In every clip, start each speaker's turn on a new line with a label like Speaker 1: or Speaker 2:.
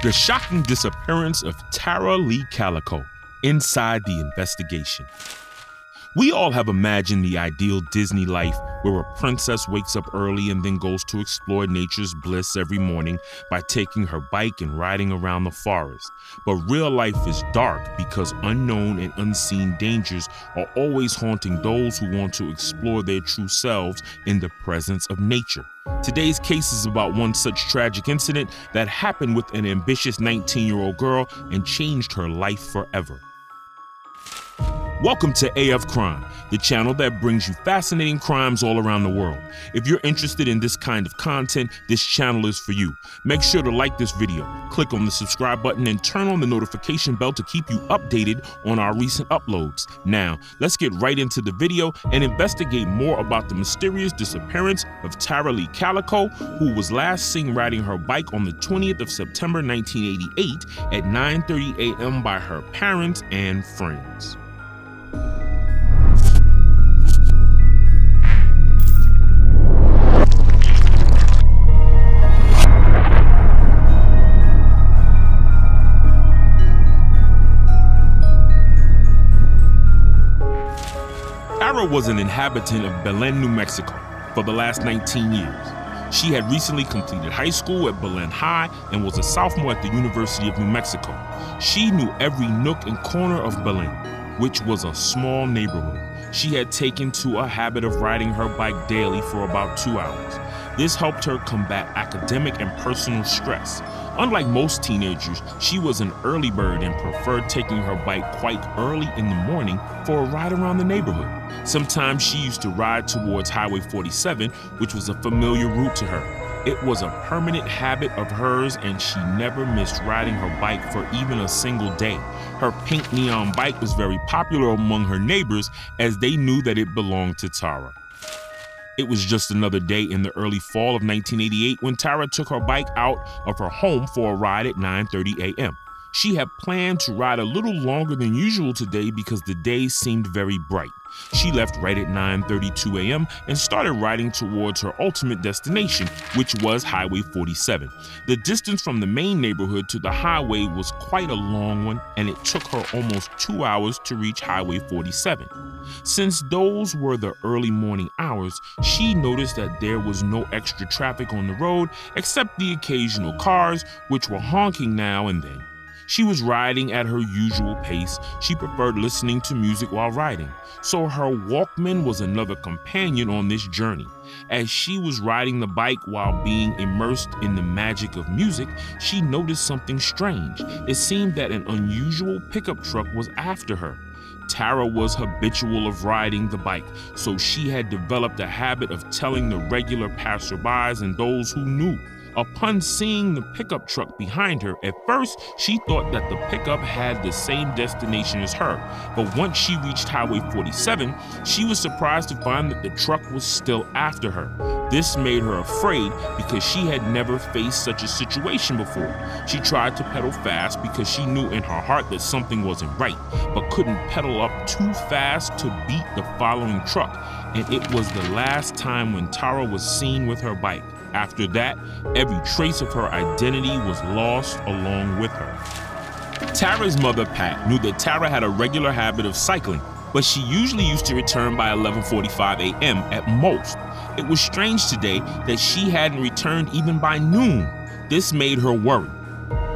Speaker 1: The shocking disappearance of Tara Leigh Calico. Inside the investigation. We all have imagined the ideal Disney life where a princess wakes up early and then goes to explore nature's bliss every morning by taking her bike and riding around the forest. But real life is dark because unknown and unseen dangers are always haunting those who want to explore their true selves in the presence of nature. Today's case is about one such tragic incident that happened with an ambitious 19-year-old girl and changed her life forever. Welcome to AF Crime, the channel that brings you fascinating crimes all around the world. If you're interested in this kind of content, this channel is for you. Make sure to like this video, click on the subscribe button, and turn on the notification bell to keep you updated on our recent uploads. Now, let's get right into the video and investigate more about the mysterious disappearance of Tara Leigh Calico, who was last seen riding her bike on the 20th of September 1988 at 9:30 a.m. by her parents and friends. Tara was an inhabitant of Belen, New Mexico for the last 19 years. She had recently completed high school at Belen High and was a sophomore at the University of New Mexico. She knew every nook and corner of Belen, which was a small neighborhood. She had taken to a habit of riding her bike daily for about 2 hours. This helped her combat academic and personal stress. Unlike most teenagers, she was an early bird and preferred taking her bike quite early in the morning for a ride around the neighborhood. Sometimes she used to ride towards Highway 47, which was a familiar route to her. It was a permanent habit of hers, and she never missed riding her bike for even a single day. Her pink neon bike was very popular among her neighbors as they knew that it belonged to Tara. It was just another day in the early fall of 1988 when Tara took her bike out of her home for a ride at 9:30 a.m. She had planned to ride a little longer than usual today because the day seemed very bright. She left right at 9:32 a.m. and started riding towards her ultimate destination, which was Highway 47. The distance from the main neighborhood to the highway was quite a long one, and it took her almost 2 hours to reach Highway 47. Since those were the early morning hours, she noticed that there was no extra traffic on the road except the occasional cars, which were honking now and then. She was riding at her usual pace. She preferred listening to music while riding, so her Walkman was another companion on this journey. As she was riding the bike while being immersed in the magic of music, she noticed something strange. It seemed that an unusual pickup truck was after her. Tara was habitual of riding the bike, so she had developed a habit of telling the regular passerbys and those who knew. Upon seeing the pickup truck behind her, at first she thought that the pickup had the same destination as her, but once she reached Highway 47, she was surprised to find that the truck was still after her. This made her afraid because she had never faced such a situation before. She tried to pedal fast because she knew in her heart that something wasn't right, but couldn't pedal up too fast to beat the following truck, and it was the last time when Tara was seen with her bike. After that, every trace of her identity was lost along with her. Tara's mother, Pat, knew that Tara had a regular habit of cycling, but she usually used to return by 11:45 a.m. at most. It was strange today that she hadn't returned even by noon. This made her worry.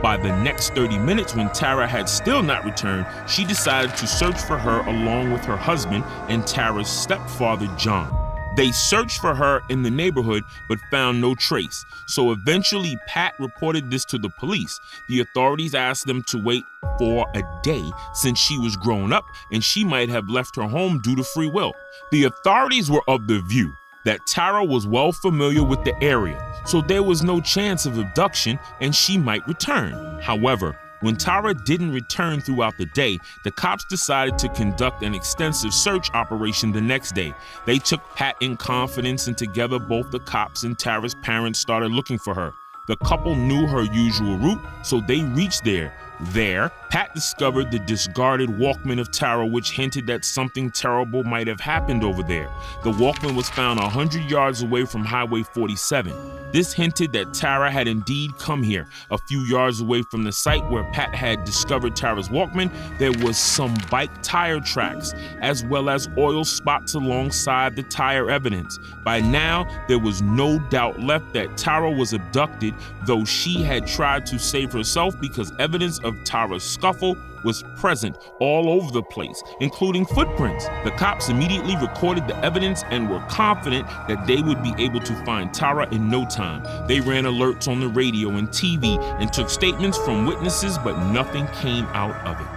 Speaker 1: By the next 30 minutes, when Tara had still not returned, she decided to search for her along with her husband and Tara's stepfather, John. They searched for her in the neighborhood but found no trace, so eventually Pat reported this to the police. The authorities asked them to wait for a day since she was grown up and she might have left her home due to free will. The authorities were of the view that Tara was well familiar with the area, so there was no chance of abduction and she might return. However, when Tara didn't return throughout the day, the cops decided to conduct an extensive search operation the next day. They took Pat in confidence, and together both the cops and Tara's parents started looking for her. The couple knew her usual route, so they reached there. There, Pat discovered the discarded Walkman of Tara, which hinted that something terrible might have happened over there. The Walkman was found 100 yards away from Highway 47. This hinted that Tara had indeed come here. A few yards away from the site where Pat had discovered Tara's Walkman, there was some bike tire tracks, as well as oil spots alongside the tire evidence. By now, there was no doubt left that Tara was abducted, though she had tried to save herself because evidence of Tara's scuffle was present all over the place, including footprints. The cops immediately recorded the evidence and were confident that they would be able to find Tara in no time. They ran alerts on the radio and TV and took statements from witnesses, but nothing came out of it.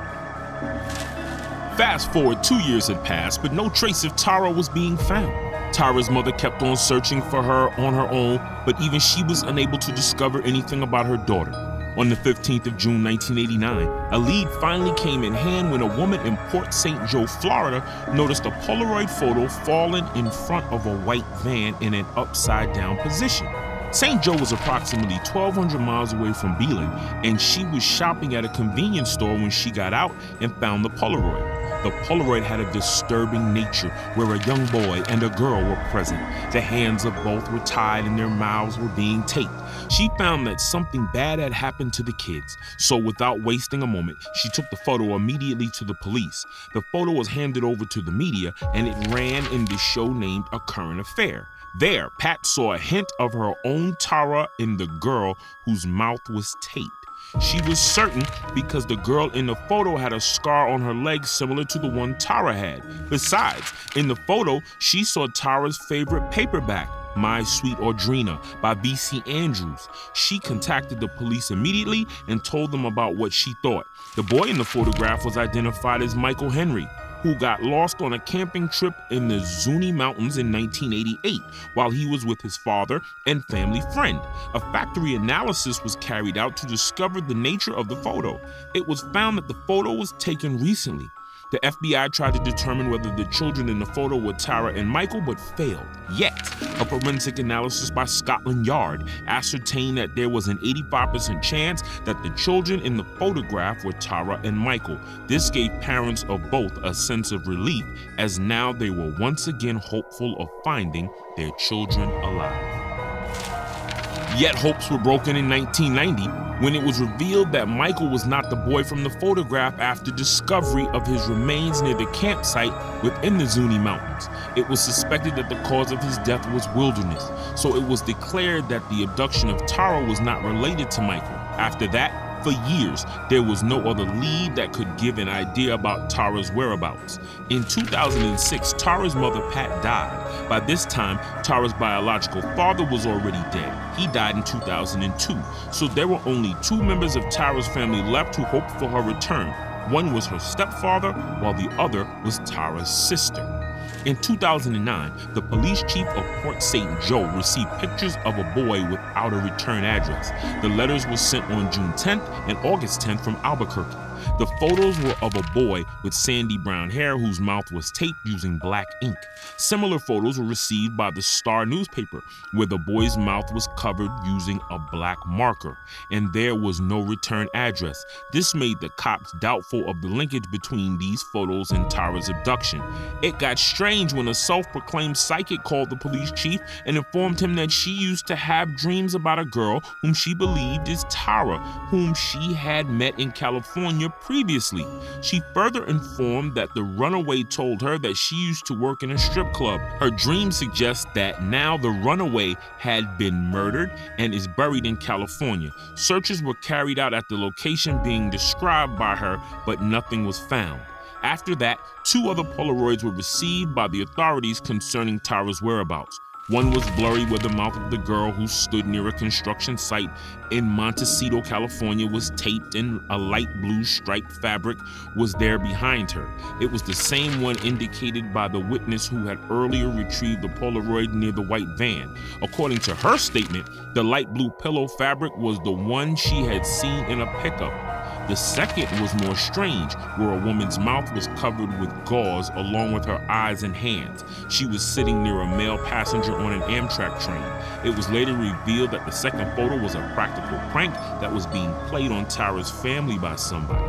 Speaker 1: Fast forward, 2 years had passed, but no trace of Tara was being found. Tara's mother kept on searching for her on her own, but even she was unable to discover anything about her daughter. On the 15th of June 1989, a lead finally came in hand when a woman in Port St. Joe, Florida, noticed a Polaroid photo fallen in front of a white van in an upside-down position. St. Joe was approximately 1,200 miles away from Belen, and she was shopping at a convenience store when she got out and found the Polaroid. The Polaroid had a disturbing nature where a young boy and a girl were present. The hands of both were tied and their mouths were being taped. She found that something bad had happened to the kids, so without wasting a moment, she took the photo immediately to the police. The photo was handed over to the media, and it ran in the show named A Current Affair. There, Pat saw a hint of her own Tara in the girl whose mouth was taped. She was certain because the girl in the photo had a scar on her leg similar to the one Tara had. Besides, in the photo, she saw Tara's favorite paperback, My Sweet Audrina by V.C. Andrews. She contacted the police immediately and told them about what she thought. The boy in the photograph was identified as Michael Henry, who got lost on a camping trip in the Zuni Mountains in 1988 while he was with his father and family friend. A factory analysis was carried out to discover the nature of the photo. It was found that the photo was taken recently. The FBI tried to determine whether the children in the photo were Tara and Michael, but failed. Yet, a forensic analysis by Scotland Yard ascertained that there was an 85% chance that the children in the photograph were Tara and Michael. This gave parents of both a sense of relief, as now they were once again hopeful of finding their children alive. Yet hopes were broken in 1990 when it was revealed that Michael was not the boy from the photograph after discovery of his remains near the campsite within the Zuni Mountains. It was suspected that the cause of his death was wilderness, so it was declared that the abduction of Tara was not related to Michael. After that, for years, there was no other lead that could give an idea about Tara's whereabouts. In 2006, Tara's mother, Pat, died. By this time, Tara's biological father was already dead. He died in 2002, so there were only 2 members of Tara's family left who hoped for her return. One was her stepfather, while the other was Tara's sister. In 2009, the police chief of Port St. Joe received pictures of a boy without a return address. The letters were sent on June 10th and August 10th from Albuquerque. The photos were of a boy with sandy brown hair whose mouth was taped using black ink. Similar photos were received by the Star newspaper, where the boy's mouth was covered using a black marker, and there was no return address. This made the cops doubtful of the linkage between these photos and Tara's abduction. It got strange when a self-proclaimed psychic called the police chief and informed him that she used to have dreams about a girl whom she believed is Tara, whom she had met in California previously. She further informed that the runaway told her that she used to work in a strip club. Her dream suggests that now the runaway had been murdered and is buried in California. Searches were carried out at the location being described by her, but nothing was found. After that, 2 other Polaroids were received by the authorities concerning Tara's whereabouts. One was blurry where the mouth of the girl who stood near a construction site in Montecito, California was taped and a light blue striped fabric was there behind her. It was the same one indicated by the witness who had earlier retrieved the Polaroid near the white van. According to her statement, the light blue pillow fabric was the one she had seen in a pickup. The second was more strange, where a woman's mouth was covered with gauze along with her eyes and hands. She was sitting near a male passenger on an Amtrak train. It was later revealed that the second photo was a practical prank that was being played on Tara's family by somebody.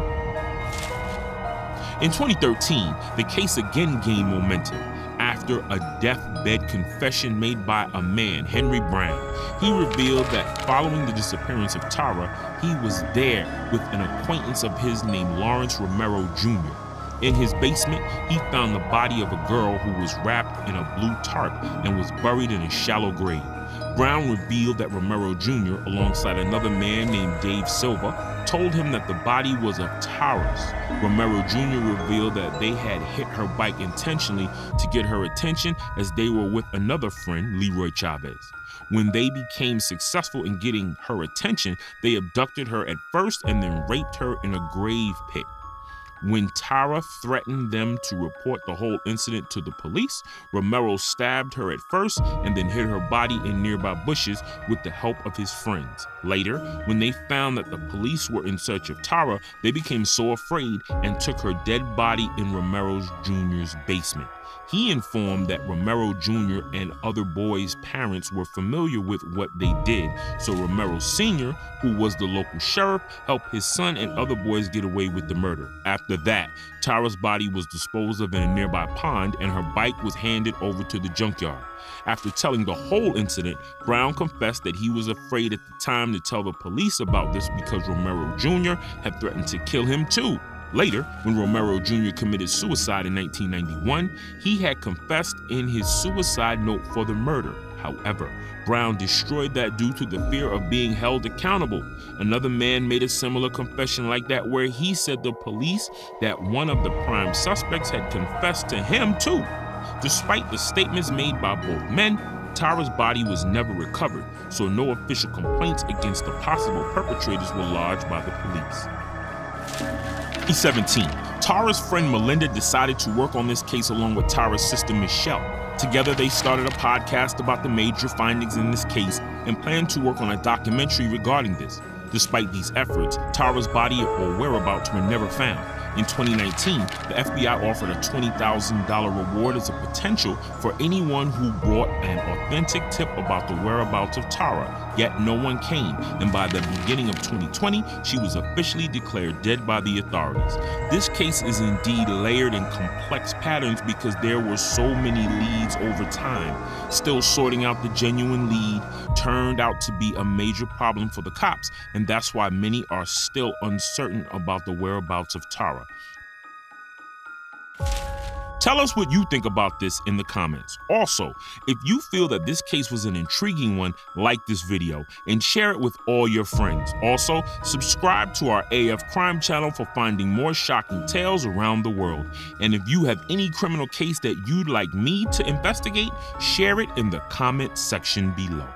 Speaker 1: In 2013, the case again gained momentum after a deathbed confession made by a man, Henry Brown. He revealed that following the disappearance of Tara, he was there with an acquaintance of his named Lawrence Romero Jr. In his basement, he found the body of a girl who was wrapped in a blue tarp and was buried in a shallow grave. Brown revealed that Romero Jr., alongside another man named Dave Silva, told him that the body was of Tara's. Romero Jr. revealed that they had hit her bike intentionally to get her attention as they were with another friend, Leroy Chavez. When they became successful in getting her attention, they abducted her at first and then raped her in a grave pit. When Tara threatened them to report the whole incident to the police, Romero stabbed her at first and then hid her body in nearby bushes with the help of his friends. Later, when they found that the police were in search of Tara, they became so afraid and took her dead body in Romero Jr.'s basement. He informed that Romero Jr. and other boys' parents were familiar with what they did, so Romero Sr., who was the local sheriff, helped his son and other boys get away with the murder. After that, Tara's body was disposed of in a nearby pond and her bike was handed over to the junkyard. After telling the whole incident, Brown confessed that he was afraid at the time to tell the police about this because Romero Jr. had threatened to kill him too. Later, when Romero Jr. committed suicide in 1991, he had confessed in his suicide note for the murder. However, Brown destroyed that due to the fear of being held accountable. Another man made a similar confession like that where he said to police that one of the prime suspects had confessed to him too. Despite the statements made by both men, Tara's body was never recovered, so no official complaints against the possible perpetrators were lodged by the police. 2017, Tara's friend Melinda decided to work on this case along with Tara's sister Michelle. Together, they started a podcast about the major findings in this case and planned to work on a documentary regarding this. Despite these efforts, Tara's body or whereabouts were never found. In 2019, the FBI offered a $20,000 reward as a potential for anyone who brought an authentic tip about the whereabouts of Tara, yet no one came, and by the beginning of 2020, she was officially declared dead by the authorities. This case is indeed layered in complex patterns because there were so many leads over time. Still sorting out the genuine lead turned out to be a major problem for the cops, and that's why many are still uncertain about the whereabouts of Tara. Tell us what you think about this in the comments. Also, if you feel that this case was an intriguing one, like this video and share it with all your friends. Also, subscribe to our AF Crime channel for finding more shocking tales around the world. And if you have any criminal case that you'd like me to investigate, share it in the comment section below.